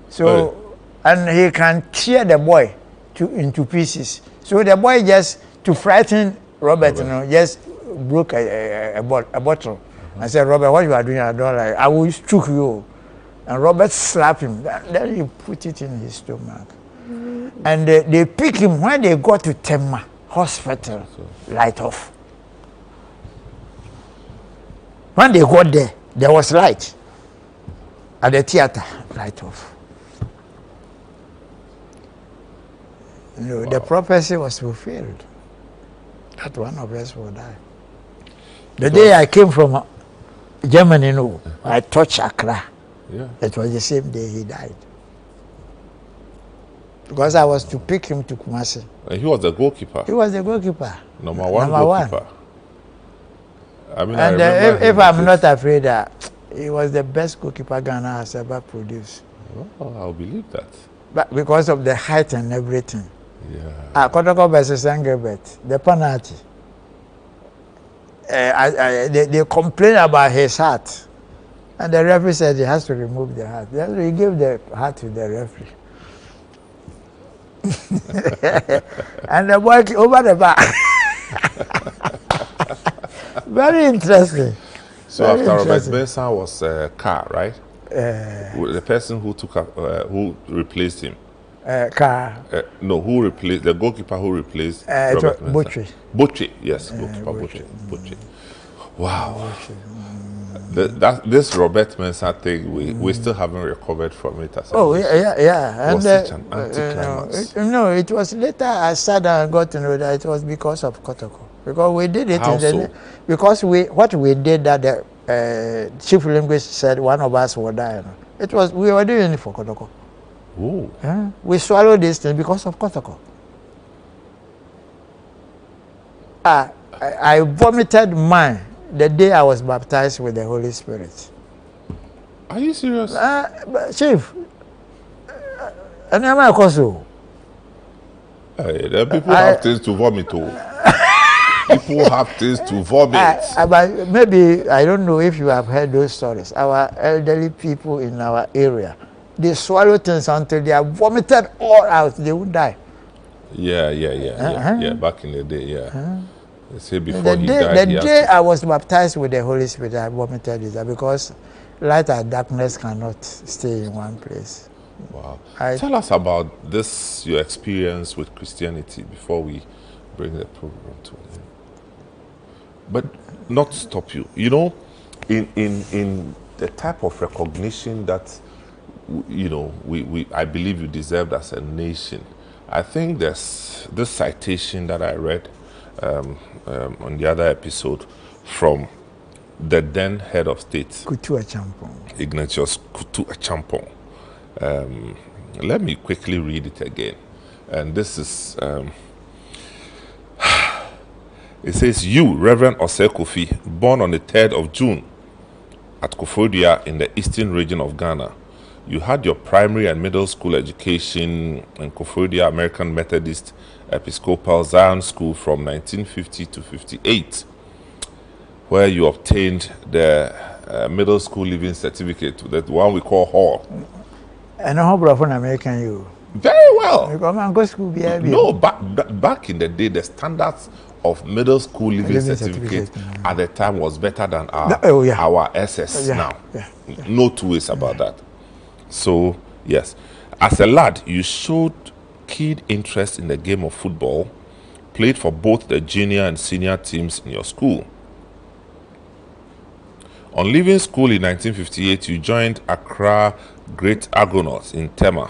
S2: So, and he can tear the boy into pieces. So the boy just, to frighten Robert, just broke a bottle. I said, Robert, what you are doing, I don't like. I will choke you. And Robert slapped him. Then he put it in his stomach. And they picked him when they got to Tema Hospital, light off. When they got there was light. At the theater, light off. The prophecy was fulfilled. That one of us will die. The day I came from Germany, I touched Accra.
S1: Yeah.
S2: It was the same day he died. Because I was to pick him to Kumasi.
S1: And he was the goalkeeper.
S2: He was the goalkeeper.
S1: Number one
S2: Number
S1: goalkeeper.
S2: one.
S1: I mean,
S2: And
S1: I remember
S2: if
S1: him
S2: I'm
S1: with
S2: not afraid that he was the best goalkeeper Ghana has ever produced.
S1: Oh, I'll believe that.
S2: But because of the height and everything.
S1: Yeah.
S2: Kotoko versus Engelbert, the penalty. They complain about his heart. And the referee said he has to remove the heart. Then he gave the heart to the referee. And the boy over the bar. Very interesting.
S1: So
S2: Very
S1: after Robert
S2: interesting.
S1: Mensah was Carr, right? The person who took up, who replaced him.
S2: Car.
S1: No, who replaced the goalkeeper who replaced Robert Mensah?
S2: Butchie.
S1: Butchie, yes, goalkeeper Butchie. Wow. This Robert Mensah thing, we still haven't recovered from it. As
S2: Yeah.
S1: It was such an anticlimax.
S2: No, it was later I sat down and got to know that it was because of Kotoko. Because we did it.
S1: How so?
S2: Because what we did that the chief linguist said one of us will die. We were doing it for Kotoko.
S1: Ooh.
S2: We swallowed this thing because of Kotoko. I vomited mine the day I was baptized with the Holy Spirit.
S1: Are you serious?
S2: Chief, and I'm a coso.
S1: The people have things to vomit. People have things to vomit.
S2: But maybe, I don't know if you have heard those stories. Our elderly people in our area, they swallow things until they are vomited all out. They won't die.
S1: Yeah. Back in the day, yeah. They say before
S2: The
S1: he
S2: day,
S1: died,
S2: the day I was baptized with the Holy Spirit, I vomited it because light and darkness cannot stay in one place.
S1: Wow. Tell us about this, your experience with Christianity before we bring the program to an end. But not stop you. You know, in the type of recognition that, I believe you deserved as a nation, I think there's this citation that I read on the other episode from the then head of state,
S2: Kutu Achampong.
S1: Ignatius Kutu Achampong. Let me quickly read it again. And this is, it says, you, Reverend Osei Kofi, born on the 3rd of June at Koforidua in the eastern region of Ghana. You had your primary and middle school education in Koforidua American Methodist Episcopal Zion School from 1950 to 58, where you obtained the middle school leaving certificate, that one we call Hall.
S2: And how from American you?
S1: Very well.
S2: Because man go school be
S1: No, back in the day, the standards of middle school leaving certificate at the time was better than our SS now. No two ways about that. So, yes. As a lad, you showed keen interest in the game of football, played for both the junior and senior teams in your school. On leaving school in 1958, you joined Accra Great Argonauts in Tema,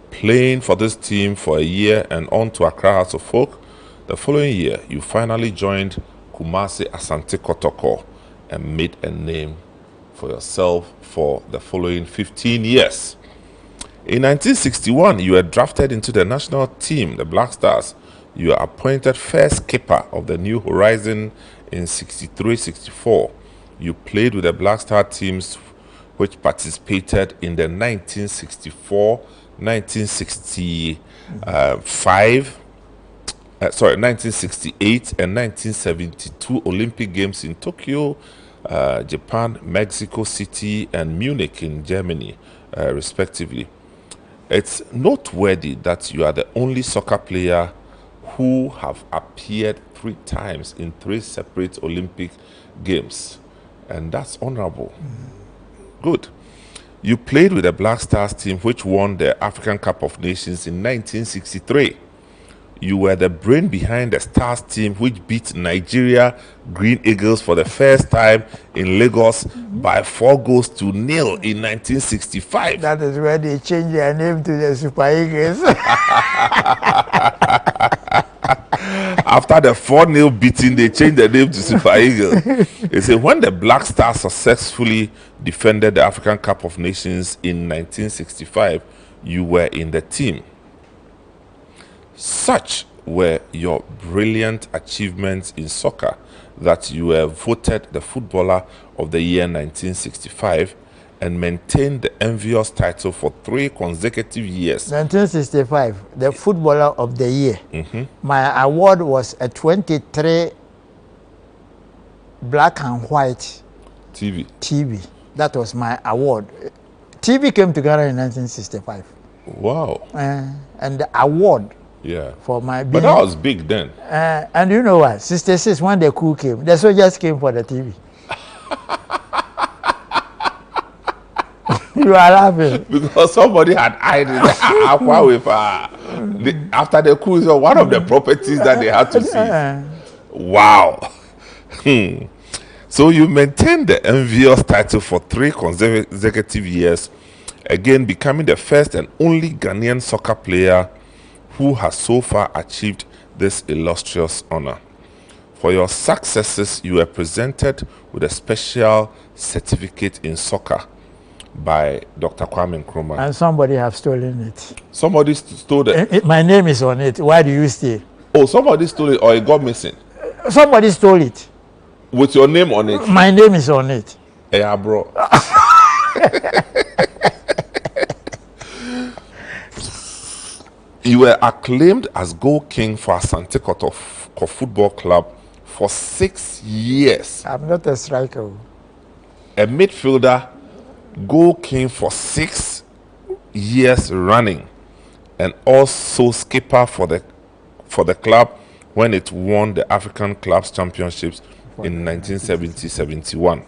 S1: playing for this team for a year and on to Accra House of Folk. The following year, you finally joined Kumasi Asante Kotoko and made a name for yourself for the following 15 years. In 1961, you were drafted into the national team, the Black Stars. You were appointed first keeper of the New Horizon in 63-64. You played with the Black Star teams which participated in the 1968 and 1972 Olympic Games in Tokyo, Japan, Mexico City, and Munich in Germany, respectively. It's noteworthy that you are the only soccer player who have appeared 3 times in 3 separate Olympic Games, and that's honorable. Good. You played with the Black Stars team, which won the African Cup of Nations in 1963. You were the brain behind the Stars team, which beat Nigeria Green Eagles for the first time in Lagos by 4-0 in 1965.
S2: That is where they changed their name to the Super Eagles.
S1: After the 4-0 beating, they changed the name to Super Eagles. They say when the Black Stars successfully defended the African Cup of Nations in 1965, you were in the team. Such were your brilliant achievements in soccer that you were voted the Footballer of the Year 1965 and maintained the envious title for 3 consecutive years.
S2: 1965, the Footballer of the Year. My award was a 23 black and white TV. That was my award. TV came to Ghana in 1965.
S1: Wow.
S2: And the award for my being,
S1: but that was big then.
S2: And you know what? 66, when the coup came, the soldiers came for the TV. You are laughing.
S1: Because somebody had eyed it after the coup, so one of the properties that they had to see. Wow. So you maintained the envious title for 3 consecutive years, again becoming the first and only Ghanaian soccer player who has so far achieved this illustrious honor. For your successes, you were presented with a special certificate in soccer by Dr. Kwame Nkrumah.
S2: And somebody have stolen it.
S1: Somebody stole it.
S2: My name is on it. Why do you steal?
S1: Oh, somebody stole it or it got missing?
S2: Somebody stole it.
S1: With your name on it?
S2: My name is on it.
S1: Yeah, bro. You were acclaimed as goal king for Asante Kotoko Football Club for 6 years.
S2: I'm not a striker.
S1: A midfielder, goal king for 6 years running, and also skipper for the club when it won the African Clubs Championships in 1970-71.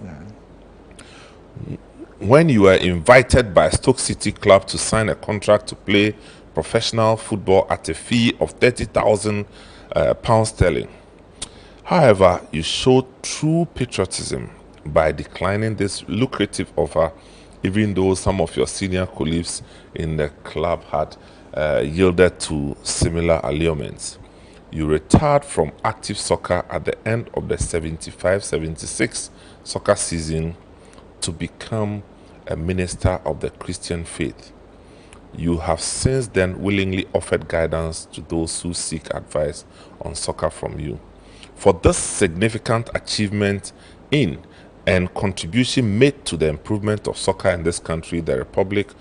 S1: When you were invited by Stoke City Club to sign a contract to play professional football at a fee of £30,000 sterling. However, you showed true patriotism by declining this lucrative offer, even though some of your senior colleagues in the club had yielded to similar allurements. You retired from active soccer at the end of the 75-76 soccer season to become a minister of the Christian faith. You have since then willingly offered guidance to those who seek advice on soccer from you. For this significant achievement in and contribution made to the improvement of soccer in this country, the Republic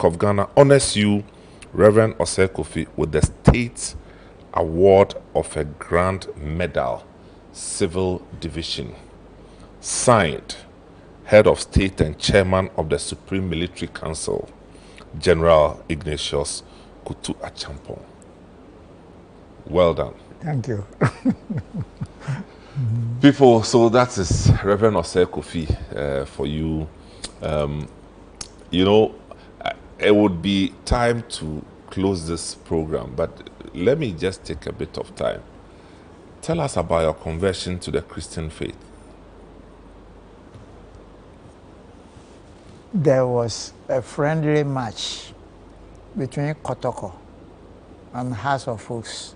S1: of Ghana honors you, Reverend Osei Kofi, with the State award of a Grand Medal, Civil Division. Signed, Head of State and Chairman of the Supreme Military Council, General Ignatius Kutu Achampong. Well done.
S2: Thank you.
S1: People, so that is Reverend Osei Kofi for you. You know, it would be time to close this program, but let me just take a bit of time. Tell us about your conversion to the Christian faith.
S2: There was a friendly match between Kotoko and House of Folks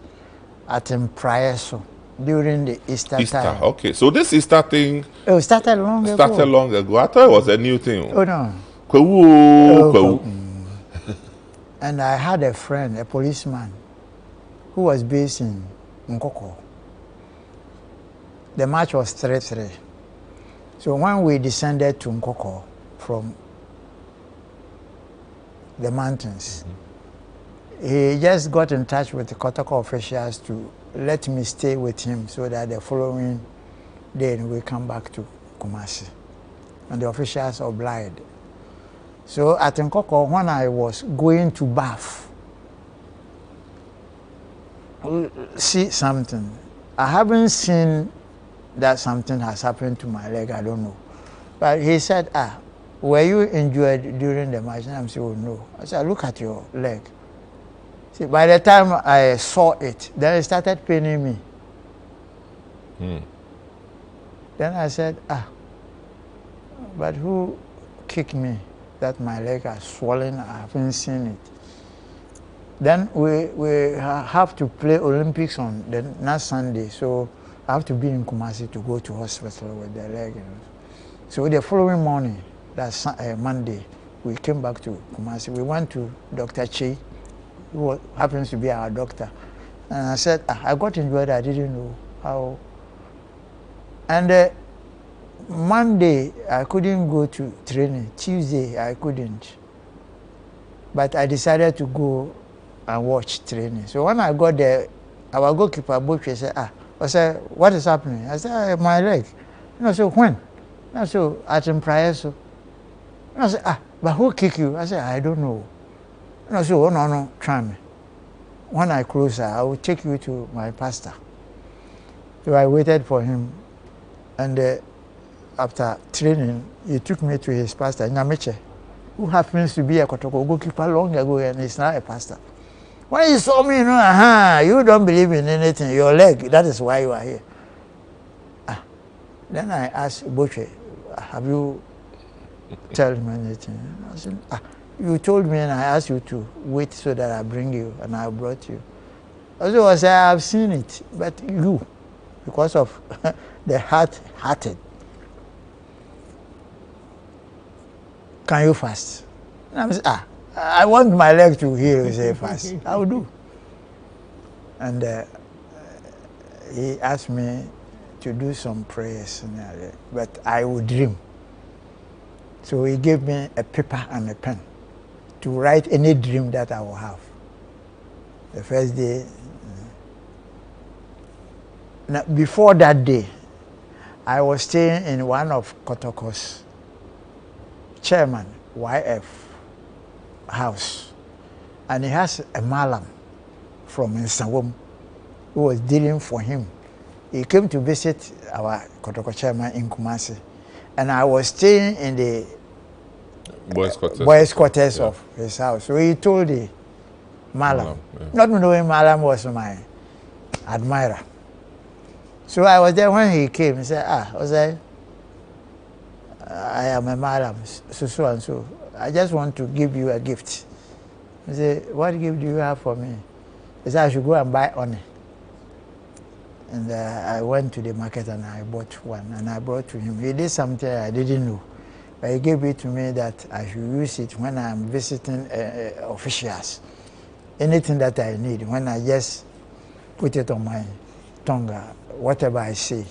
S2: at Mpraeso during the Easter time.
S1: Okay. So this Easter thing
S2: started long ago.
S1: Started long ago. I thought it was a new thing.
S2: Oh, no. And I had a friend, a policeman, who was based in Nkoko. The match was 3-3. So when we descended to Nkoko from the mountains, he just got in touch with the Kotoko officials to let me stay with him so that the following day we come back to Kumasi. And the officials obliged. So at Nkoko, when I was going to bath, see something. I haven't seen that something has happened to my leg, I don't know. But he said, were you injured during the match? And I'm saying, oh, no. I said, look at your leg. See, by the time I saw it, then it started paining me. Then I said, but who kicked me that my leg has swollen? I haven't seen it. Then we have to play Olympics on the next Sunday, so I have to be in Kumasi to go to hospital with the leg. You know. So the following morning, that's Monday, we came back to Kumasi. We went to Dr. Chi, who happens to be our doctor. And I said, I got injured, I didn't know how. And Monday, I couldn't go to training. Tuesday, I couldn't. But I decided to go and watch training. So when I got there, our goalkeeper, Boche, said, I said, what is happening? I said, my leg. You know, so when? I said, at Mpraeso. I said, but who kicked you? I said, I don't know. And I said, oh, no, try me. When I close, I will take you to my pastor. So I waited for him. And after training, he took me to his pastor, Nyameche, who happens to be a Kotoko goalkeeper long ago, and he's now a pastor. When he saw me, you don't believe in anything, your leg, that is why you are here. Then I asked Boche, have you told him anything? I said, you told me and I asked you to wait so that I bring you, and I brought you. I said, I have seen it, but you, because of the hearted, can you fast? And I said, I want my leg to heal, say fast. I will do. And he asked me to do some prayers, but I would dream. So he gave me a paper and a pen to write any dream that I will have. The first day. Now, before that day, I was staying in one of Kotoko's chairman, YF house. And he has a malam from Mensah who was dealing for him. He came to visit our Kotoko chairman in Kumasi. And I was staying in the boys' quarters of his house. So he told the malam, not knowing malam was my admirer. So I was there when he came. He said, Osei, I am a malam, so and so. I just want to give you a gift. He said, what gift do you have for me? He said, I should go and buy honey. And I went to the market and I bought one and I brought to him. He did something I didn't know. But he gave it to me that I should use it when I'm visiting officials. Anything that I need, when I just put it on my tongue, whatever I say.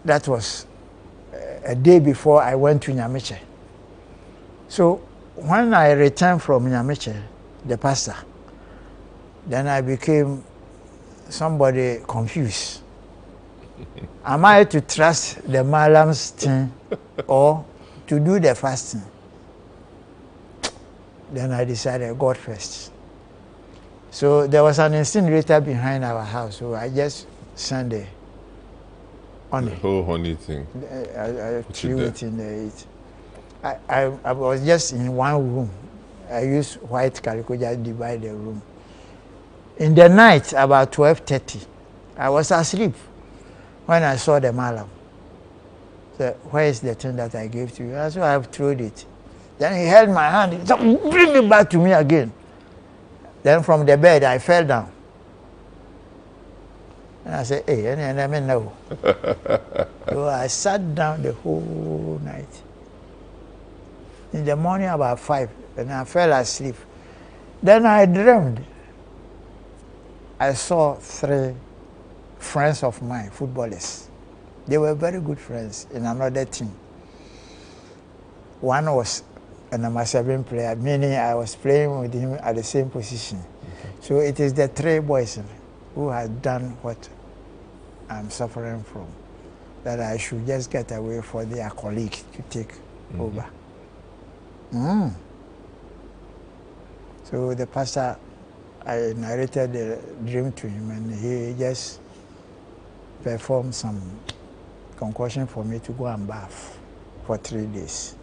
S2: That was a day before I went to Nyameche. So when I returned from Nyameche, the pastor, Then I became somebody confused. Am I to trust the Malam's thing or to do the fasting? Then I decided God first. So there was an incinerator behind our house, so I just sent the honey.
S1: The whole honey thing.
S2: I threw it in the heat. I was just in one room. I used white calico just divide the room. In the night, about 12:30, I was asleep when I saw the malam. So, where is the thing that I gave to you? I said, I have thrown it. Then he held my hand. He said, bring it back to me again. Then from the bed, I fell down. And I said, hey, and I mean, no. So I sat down the whole night. In the morning, about 5, and I fell asleep. Then I dreamed. I saw 3 friends of mine, footballers. They were very good friends in another team. One was a number 7 player, meaning I was playing with him at the same position. Okay. So it is the 3 boys who had done what I'm suffering from, that I should just get away for their colleague to take over. So the pastor, I narrated the dream to him, and he just performed some concoction for me to go and bath for 3 days.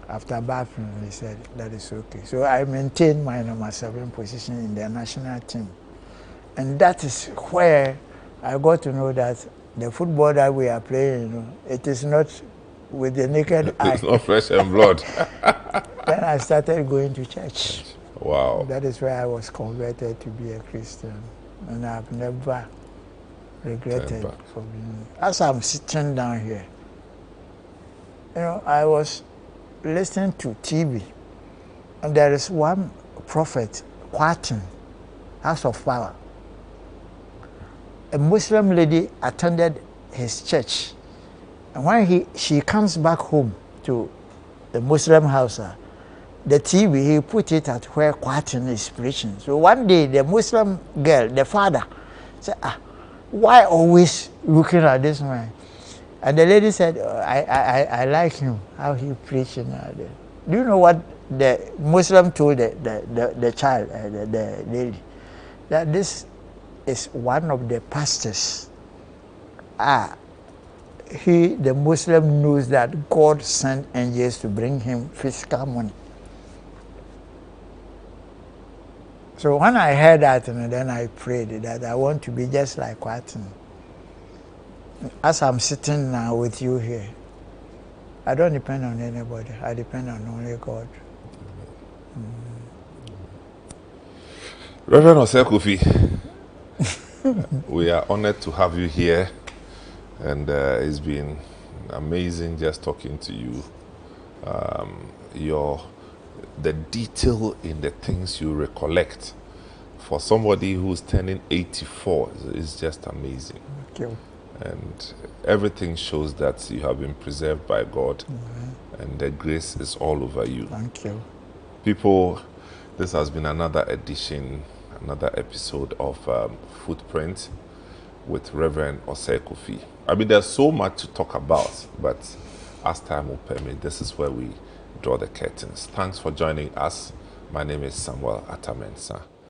S2: After bathing, he said, that is okay. So I maintained my number 7 position in the national team. And that is where I got to know that the football that we are playing, it is not with the naked eye.
S1: It's not flesh and blood.
S2: Then I started going to church.
S1: Wow.
S2: That is where I was converted to be a Christian. And I've never regretted for being. As I'm sitting down here, I was listening to TV, and there is one prophet, Quatin, House of Power. A Muslim lady attended his church, and when she comes back home to the Muslim house, the TV, he put it at where Quatin is preaching. So one day, the Muslim girl, the father, said, why always looking at this man? And the lady said, I like him, how he preaching. Do you know what the Muslim told the child, the lady? That this is one of the pastors. The Muslim knows that God sent angels to bring him physical money. So when I heard that, then I prayed that I want to be just like Quatin. As I'm sitting now with you here, I don't depend on anybody. I depend on only God.
S1: Reverend Osei Kofi, we are honored to have you here, and it's been amazing just talking to you. The detail in the things you recollect for somebody who's turning 84 is just amazing.
S2: Thank you.
S1: And everything shows that you have been preserved by God, and the grace is all over you.
S2: Thank you.
S1: People, this has been another edition, another episode of Footprint with Reverend Osei Kofi. I mean, there's so much to talk about, but as time will permit, this is where we draw the curtains. Thanks for joining us. My name is Samuel Mensah.